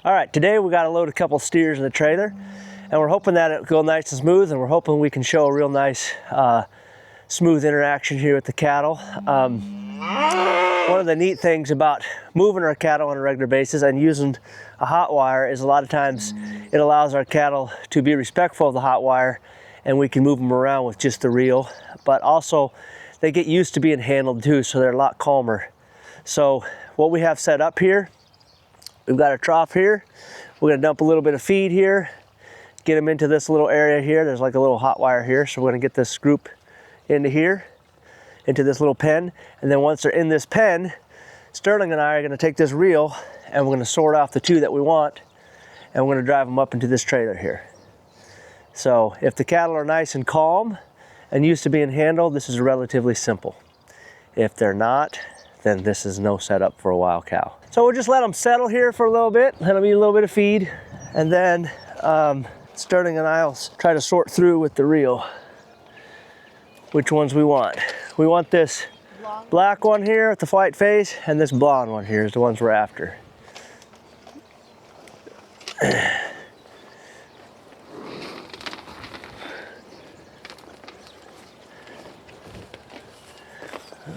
All right, today we got to load a couple steers in the trailer, and we're hoping that it'll go nice and smooth, and we're hoping we can show a real nice smooth interaction here with the cattle. One of the neat things about moving our cattle on a regular basis and using a hot wire is a lot of times it allows our cattle to be respectful of the hot wire, and we can move them around with just the reel, but also they get used to being handled too, so they're a lot calmer. So what we have set up here, we've got a trough here. We're gonna dump a little bit of feed here, get them into this little area here. There's like a little hot wire here, so we're gonna get this group into here, into this little pen, and then once they're in this pen, Sterling and I are gonna take this reel and we're gonna sort off the two that we want, and we're gonna drive them up into this trailer here. So if the cattle are nice and calm and used to being handled, this is relatively simple. If they're not, then this is no setup for a wild cow. So we'll just let them settle here for a little bit, let them eat a little bit of feed, and then Sterling and I will try to sort through with the reel which ones we want. We want this black one here with the white face, and this blonde one here is the ones we're after.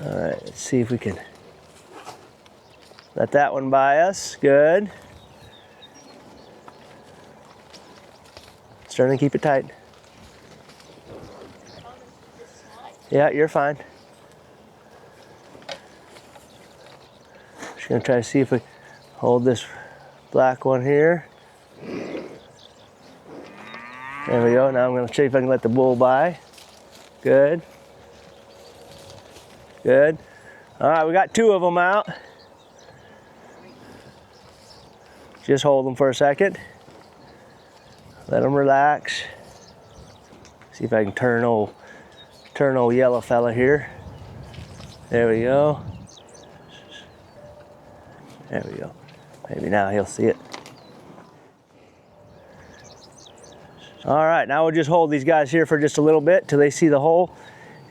All right, let's see if we can let that one by us. Good. Sterling, keep it tight. Yeah, you're fine. Just gonna try to see if we hold this black one here. There we go. Now I'm gonna see if I can let the bull by. Good. Good. All right, we got two of them out. Just hold them for a second. Let them relax. See if I can turn old yellow fella here. There we go. There we go. Maybe now he'll see it. All right, now we'll just hold these guys here for just a little bit till they see the hole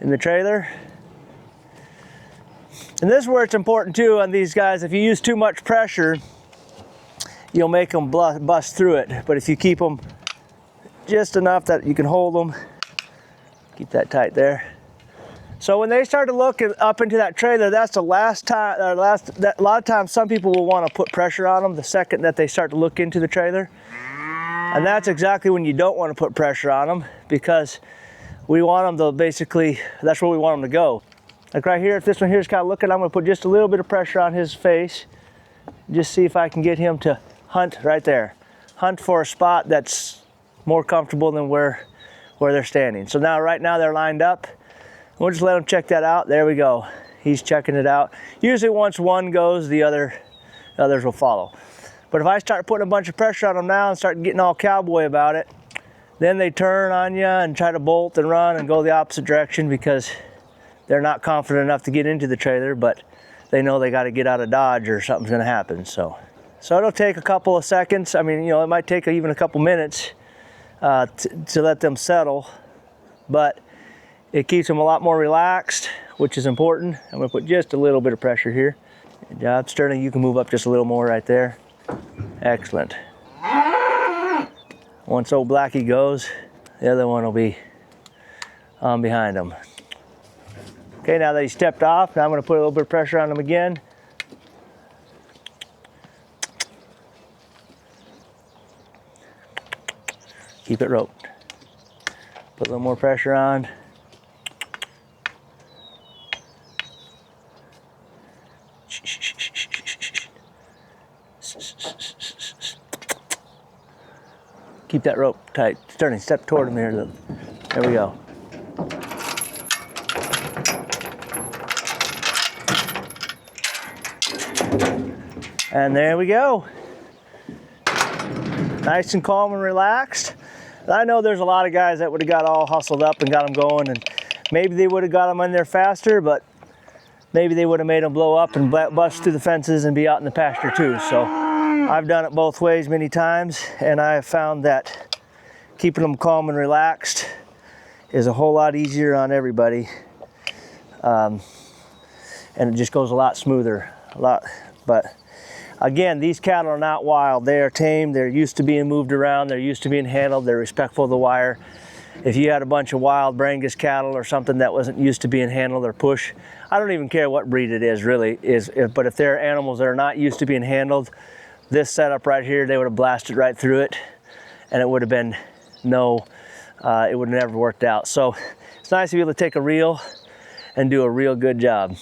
in the trailer. And this is where it's important too on these guys. If you use too much pressure, you'll make them bust through it. But if you keep them just enough that you can hold them, keep that tight there. So when they start to look up into that trailer, that's the last time, a lot of times some people will want to put pressure on them the second that they start to look into the trailer. And that's exactly when you don't want to put pressure on them, because we want them to basically, that's where we want them to go. Like right here, if this one here is kind of looking, I'm going to put just a little bit of pressure on his face. Just see if I can get him to hunt right there. Hunt for a spot that's more comfortable than where they're standing. So now, right now they're lined up. We'll just let them check that out. There we go. He's checking it out. Usually once one goes, the others will follow. But if I start putting a bunch of pressure on them now and start getting all cowboy about it, then they turn on you and try to bolt and run and go the opposite direction because they're not confident enough to get into the trailer, but they know they got to get out of Dodge or something's going to happen. So it'll take a couple of seconds. I mean, it might take even a couple minutes to let them settle, but it keeps them a lot more relaxed, which is important. I'm going to put just a little bit of pressure here. Good job, Sterling. You can move up just a little more right there. Excellent. Once old Blackie goes, the other one will be on behind him. Okay, now that he stepped off, now I'm going to put a little bit of pressure on him again. Keep it roped. Put a little more pressure on. Keep that rope tight. Sterling, step toward him here. There we go. And there we go. Nice and calm and relaxed. I know there's a lot of guys that would have got all hustled up and got them going, and maybe they would have got them in there faster, but maybe they would have made them blow up and bust through the fences and be out in the pasture too. So I've done it both ways many times, and I have found that keeping them calm and relaxed is a whole lot easier on everybody. And it just goes a lot smoother, but Again, these cattle are not wild. They are tame. They're used to being moved around. They're used to being handled. They're respectful of the wire. If you had a bunch of wild Brangus cattle or something that wasn't used to being handled or pushed, I don't even care what breed it is really, but if they're animals that are not used to being handled, this setup right here, they would have blasted right through it, and it would have been it would have never worked out. So it's nice to be able to take a reel and do a real good job.